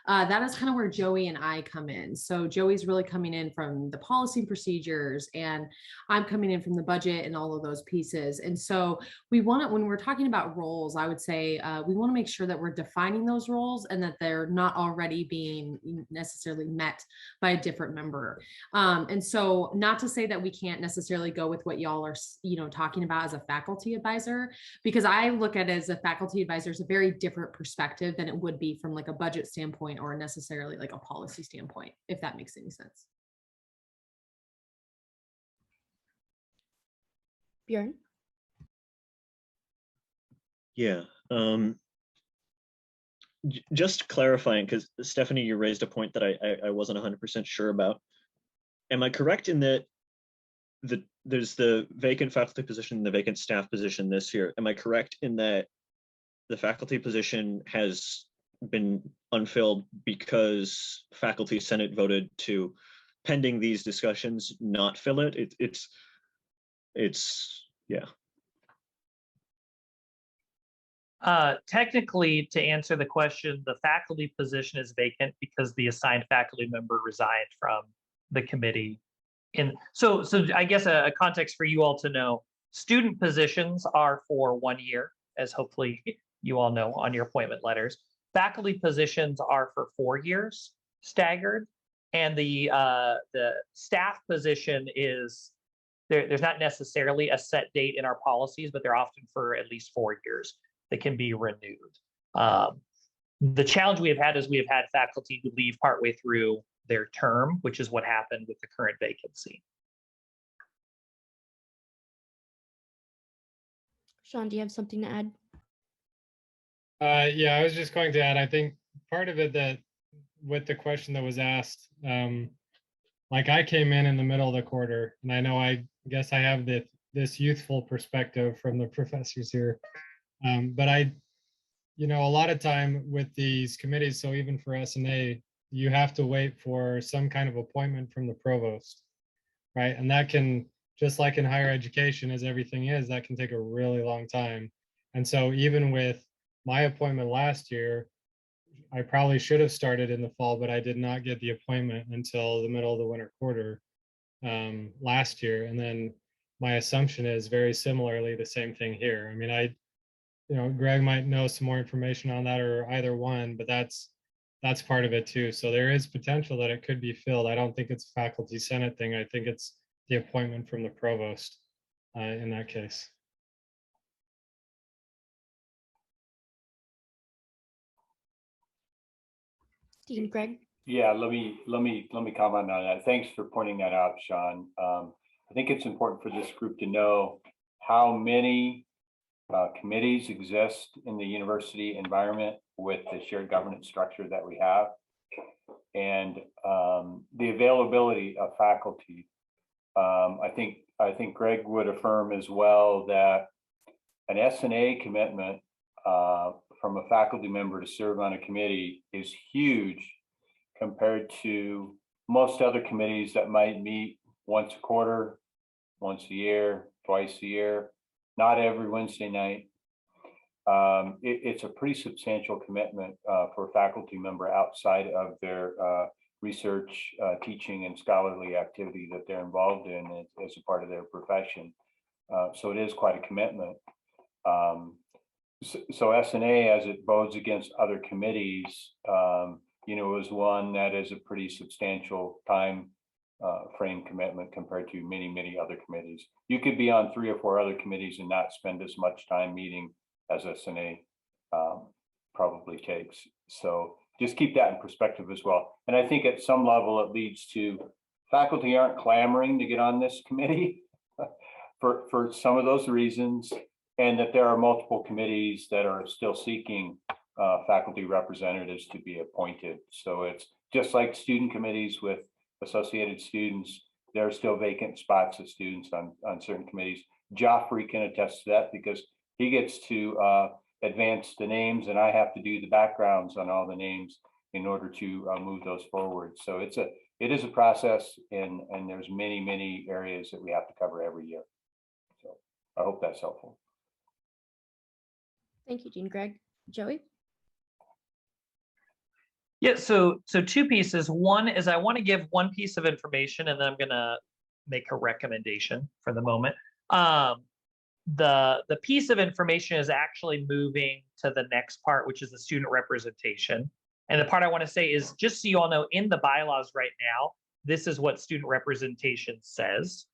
that is kind of where Joey and I come in. So Joey's really coming in from the policy procedures, and I'm coming in from the budget and all of those pieces. And so when we're talking about roles, I would say we want to make sure that we're defining those roles and that they're not already being necessarily met by a different member. And so not to say that we can't necessarily go with what y'all are, talking about as a faculty advisor, because I look at it as a faculty advisor as a very different perspective than it would be from like a budget standpoint or necessarily like a policy standpoint, if that makes any sense. Bjorn? Yeah. Just clarifying, because Stephanie, you raised a point that I wasn't 100% sure about. Am I correct in that there's the vacant faculty position, the vacant staff position this year? Am I correct in that the faculty position has been unfilled because faculty senate voted to, pending these discussions, not fill it? It's yeah. Technically, to answer the question, the faculty position is vacant because the assigned faculty member resigned from the committee. So I guess a context for you all to know, student positions are for 1 year, as hopefully you all know on your appointment letters. Faculty positions are for 4 years, staggered, and the staff position is there's not necessarily a set date in our policies, but they're often for at least 4 years that can be renewed. The challenge we have had is we have had faculty who leave partway through their term, which is what happened with the current vacancy. Sean, do you have something to add? Yeah, I was just going to add, I think part of it that with the question that was asked, like I came in the middle of the quarter, and I know I guess I have this youthful perspective from the professors here. But a lot of time with these committees, so even for S&A, you have to wait for some kind of appointment from the provost, right? And that can, just like in higher education, as everything is, that can take a really long time. And so even with my appointment last year, I probably should have started in the fall, but I did not get the appointment until the middle of the winter quarter last year. And then my assumption is very similarly the same thing here. I mean, Greg might know some more information on that, or either one, but that's part of it too. So there is potential that it could be filled. I don't think it's a faculty senate thing. I think it's the appointment from the provost in that case. Dean, Greg? Yeah, let me comment on that. Thanks for pointing that out, Sean. I think it's important for this group to know how many committees exist in the university environment with the shared governance structure that we have, and the availability of faculty I think Greg would affirm as well that an S&A commitment from a faculty member to serve on a committee is huge compared to most other committees that might meet once a quarter, once a year, twice a year, not every Wednesday night. It's a pretty substantial commitment for a faculty member outside of their research, teaching, and scholarly activity that they're involved in as a part of their profession. So it is quite a commitment. So S&A, as it bodes against other committees, is one that is a pretty substantial time frame commitment compared to many other committees. You could be on 3 or 4 other committees and not spend as much time meeting as S&A probably takes. So just keep that in perspective as well. And I think at some level it leads to faculty aren't clamoring to get on this committee for some of those reasons, and that there are multiple committees that are still seeking faculty representatives to be appointed. So it's just like student committees with associated students. There are still vacant spots of students on certain committees. Joffrey can attest to that because he gets to advance the names, and I have to do the backgrounds on all the names in order to move those forward. So it is a process, and there's many areas that we have to cover every year. So I hope that's helpful. Thank you, Dean Greg. Joey? Yeah, so 2 pieces. One is I want to give one piece of information, and then I'm going to make a recommendation for the moment. The piece of information is actually moving to the next part, which is the student representation. And the part I want to say is, just so you all know, in the bylaws right now, this is what student representation says,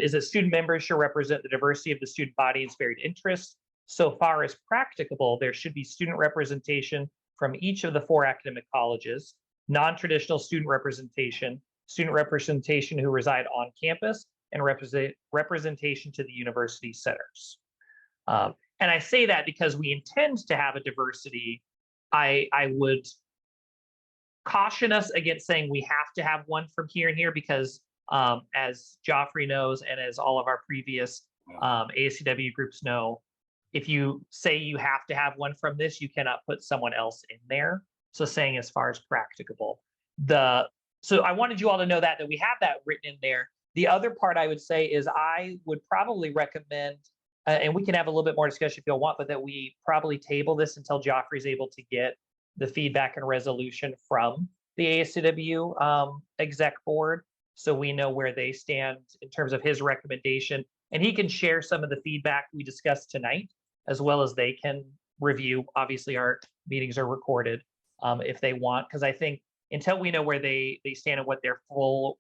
is that student members should represent the diversity of the student body and its varied interests. So far as practicable, there should be student representation from each of the 4 academic colleges, non-traditional student representation who reside on campus, and representation to the university centers. And I say that because we intend to have a diversity. I would caution us against saying we have to have one from here and here, because as Joffrey knows, and as all of our previous ASCW groups know, if you say you have to have one from this, you cannot put someone else in there. So saying as far as practicable. So I wanted you all to know that we have that written in there. The other part I would say is I would probably recommend, and we can have a little bit more discussion if you want, but that we probably table this until Joffrey's able to get the feedback and resolution from the ASCW exec board, so we know where they stand in terms of his recommendation. And he can share some of the feedback we discussed tonight, as well as they can review. Obviously, our meetings are recorded if they want, because I think until we know where they stand and what their full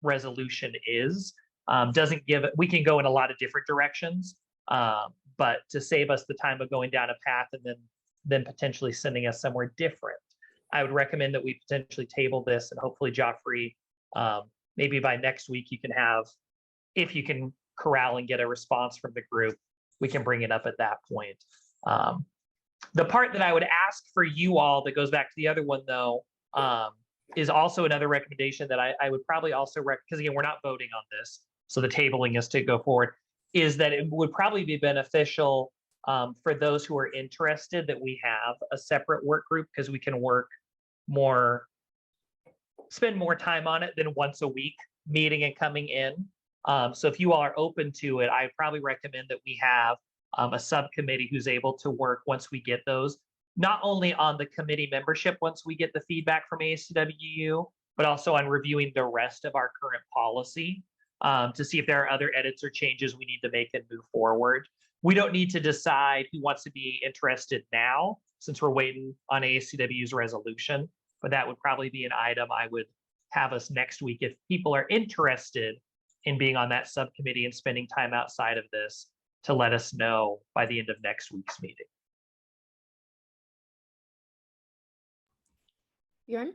resolution is, doesn't give it. We can go in a lot of different directions, but to save us the time of going down a path and then potentially sending us somewhere different, I would recommend that we potentially table this, and hopefully Joffrey, maybe by next week you can have, if you can corral and get a response from the group, we can bring it up at that point. The part that I would ask for you all that goes back to the other one, though, is also another recommendation that I would probably also because again, we're not voting on this, so the tabling is to go forward, is that it would probably be beneficial for those who are interested that we have a separate work group, because we can spend more time on it than once a week meeting and coming in. So if you all are open to it, I probably recommend that we have a subcommittee who's able to work once we get those, not only on the committee membership once we get the feedback from ASCWU, but also on reviewing the rest of our current policy to see if there are other edits or changes we need to make and move forward. We don't need to decide who wants to be interested now, since we're waiting on ASCW's resolution, but that would probably be an item I would have us next week if people are interested in being on that subcommittee and spending time outside of this, to let us know by the end of next week's meeting. Bjorn,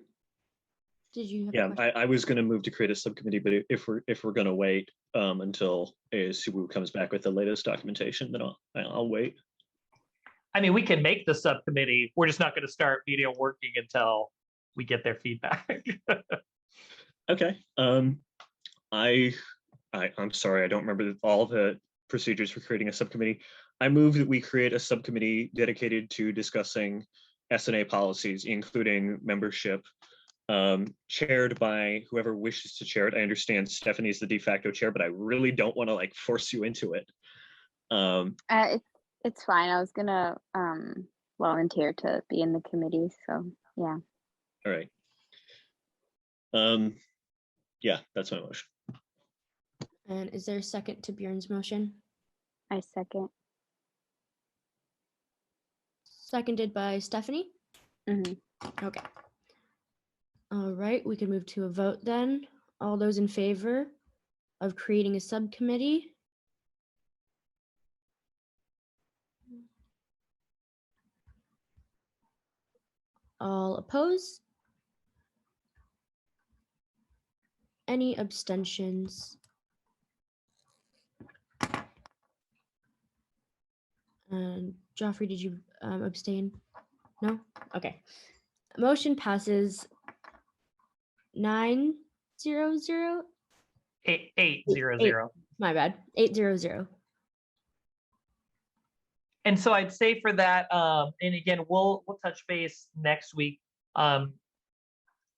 did you have a Yeah, question? I was going to move to create a subcommittee, but if we're going to wait until ASCW comes back with the latest documentation, then I'll wait. I mean, we can make the subcommittee. We're just not going to start video working until we get their feedback. Okay. I'm sorry, I don't remember all the procedures for creating a subcommittee. I move that we create a subcommittee dedicated to discussing S&A policies, including membership, chaired by whoever wishes to chair it. I understand Stephanie's the de facto chair, but I really don't want to like force you into it. It's fine. I was gonna volunteer to be in the committee, so yeah. All right. Yeah, that's my motion. And is there a second to Bjorn's motion? I second. Seconded by Stephanie? Okay. All right, we can move to a vote then. All those in favor of creating a subcommittee? All opposed? Any abstentions? And Joffrey, did you abstain? No? Okay. Motion passes 9-0-0. 8-0-0. My bad. 8-0-0. And so I'd say for that, and again, we'll touch base next week.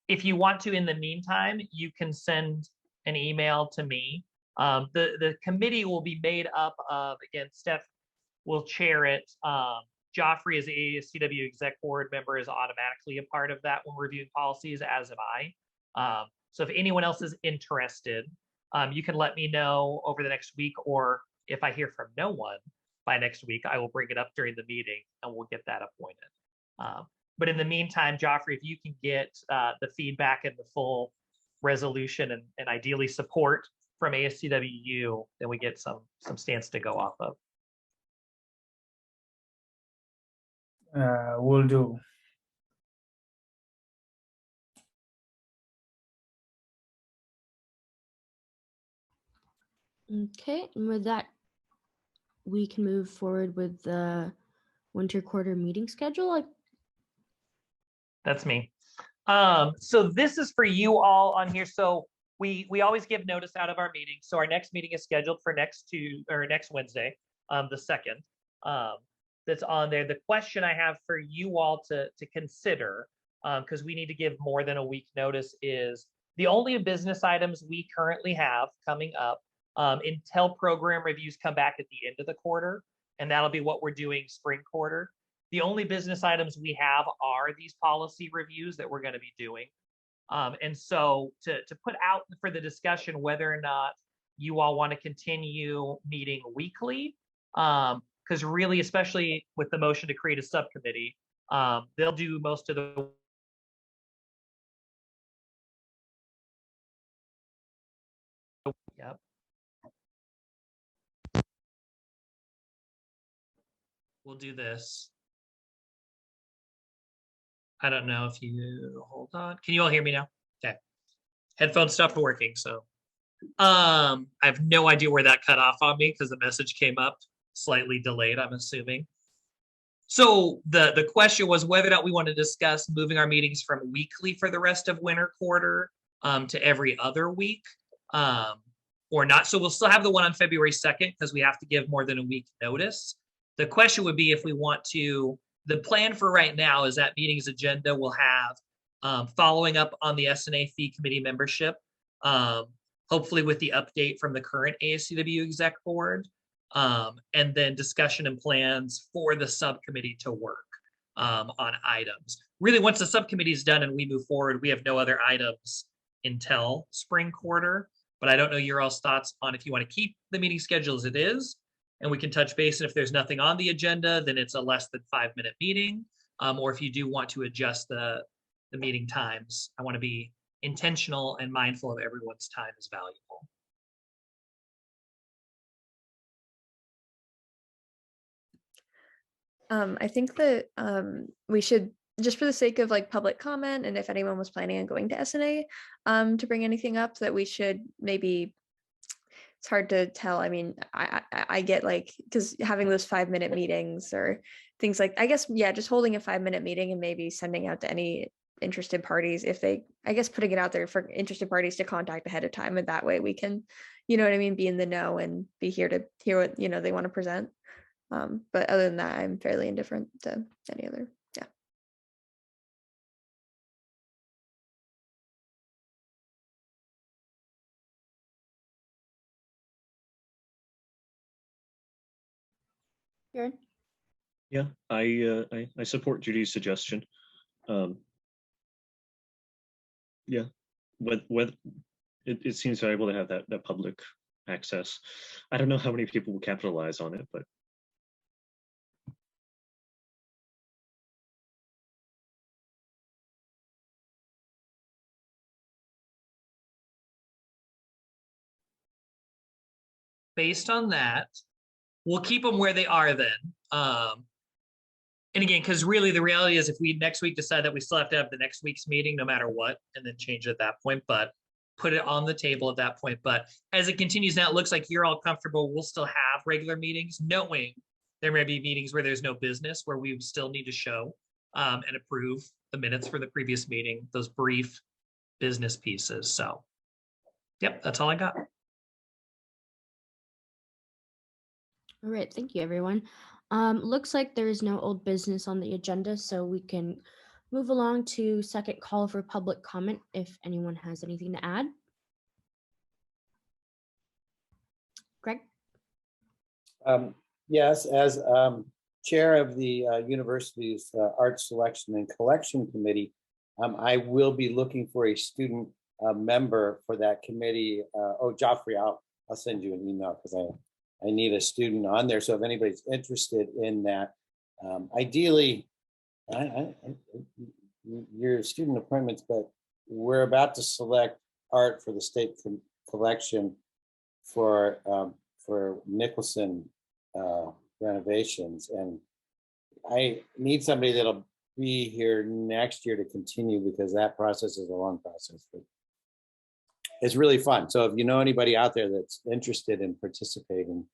If you want to, in the meantime, you can send an email to me. The committee will be made up of, again, Steph will chair it. Joffrey as a CW exec board member is automatically a part of that when reviewing policies, as am I. So if anyone else is interested, you can let me know over the next week, or if I hear from no one by next week, I will bring it up during the meeting and we'll get that appointed. But in the meantime, Joffrey, if you can get the feedback and the full resolution and ideally support from ASCWU, then we get some stance to go off of. Will do. Okay, and with that, we can move forward with the winter quarter meeting schedule. That's me. So this is for you all on here. So we always give notice out of our meeting. So our next meeting is scheduled for next Wednesday, the 2nd. That's on there. The question I have for you all to consider, because we need to give more than a week notice, is the only business items we currently have coming up until program reviews come back at the end of the quarter, and that'll be what we're doing spring quarter. The only business items we have are these policy reviews that we're going to be doing. And so to put out for the discussion whether or not you all want to continue meeting weekly, because really, especially with the motion to create a subcommittee, they'll do most of the yep. We'll do this. I don't know if you hold on. Can you all hear me now? Okay. Headphones stopped working, so I have no idea where that cut off on me because the message came up slightly delayed, I'm assuming. So the question was whether or not we want to discuss moving our meetings from weekly for the rest of winter quarter to every other week or not. So we'll still have the one on February 2nd because we have to give more than a week notice. The question would be if we want to, the plan for right now is that meeting's agenda will have following up on the S&A fee committee membership, hopefully with the update from the current ASCW exec board, and then discussion and plans for the subcommittee to work on items. Really, once the subcommittee is done and we move forward, we have no other items until spring quarter, but I don't know your all's thoughts on if you want to keep the meeting schedule as it is, and we can touch base, and if there's nothing on the agenda, then it's a less than 5-minute meeting, or if you do want to adjust the meeting times. I want to be intentional and mindful of everyone's time is valuable. I think that we should, just for the sake of like public comment, and if anyone was planning on going to S&A to bring anything up, that we should maybe, it's hard to tell. I mean, I get like, because having those 5-minute meetings or things like, I guess, yeah, just holding a 5-minute meeting and maybe sending out to any interested parties if they, I guess, putting it out there for interested parties to contact ahead of time, and that way we can, you know what I mean, be in the know and be here to hear what, you know, they want to present. But other than that, I'm fairly indifferent to any other. Yeah. Bjorn? Yeah, I support Judy's suggestion. Yeah, with it seems valuable to have that public access. I don't know how many people will capitalize on it, but based on that, we'll keep them where they are then. And again, because really the reality is if we next week decide that we still have to have the next week's meeting no matter what, and then change it at that point, but put it on the table at that point. But as it continues now, it looks like you're all comfortable. We'll still have regular meetings, knowing there may be meetings where there's no business, where we still need to show and approve the minutes for the previous meeting, those brief business pieces. So, yep, that's all I got. All right, thank you, everyone. Looks like there is no old business on the agenda, so we can move along to second call for public comment if anyone has anything to add. Greg? Yes, as chair of the university's art selection and collection committee, I will be looking for a student member for that committee. Oh, Joffrey, I'll send you an email because I need a student on there. So if anybody's interested in that, ideally, your student appointments, but we're about to select art for the state collection for Nicholson renovations, and I need somebody that'll be here next year to continue because that process is a long process. But it's really fun. So if you know anybody out there that's interested in participating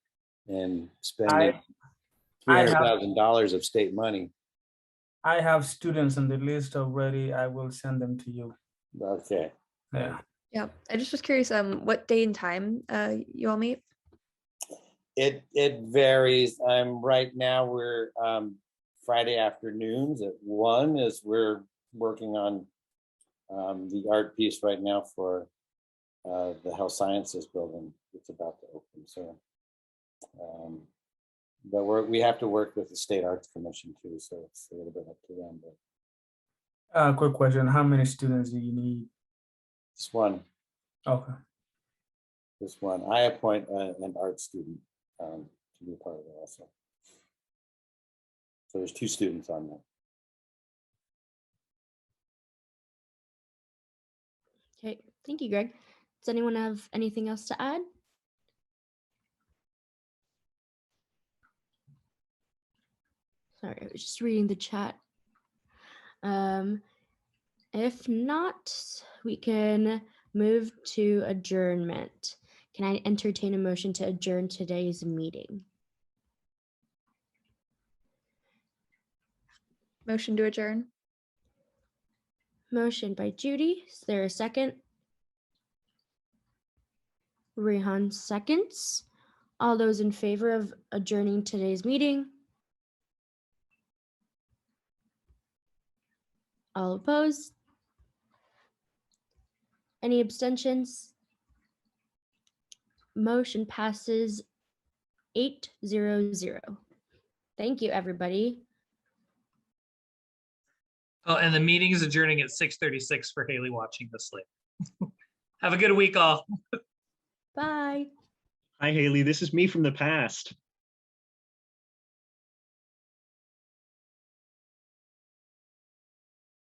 and spending $300,000 of state money. I have students on the list already. I will send them to you. Okay. Yeah. Yeah. I just was curious, what day and time you all meet? It varies. Right now we're Friday afternoons at 1 as we're working on the art piece right now for the health sciences building. It's about to open. So, but we have to work with the state arts commission too. So it's a little bit up to them. But Quick question: how many students do you need? Just one. Okay. Just one. I appoint an art student to be part of it also. So there's 2 students on that. Okay, thank you, Greg. Does anyone have anything else to add? Sorry, I was just reading the chat. If not, we can move to adjournment. Can I entertain a motion to adjourn today's meeting? Motion to adjourn. Motion by Judy. Is there a second? Rehan seconds. All those in favor of adjourning today's meeting? All opposed? Any abstentions? Motion passes 8-0-0. Thank you, everybody. Oh, and the meeting is adjourning at 6:36 for Haley watching this later. Have a good week, all. Bye. Hi, Haley. This is me from the past.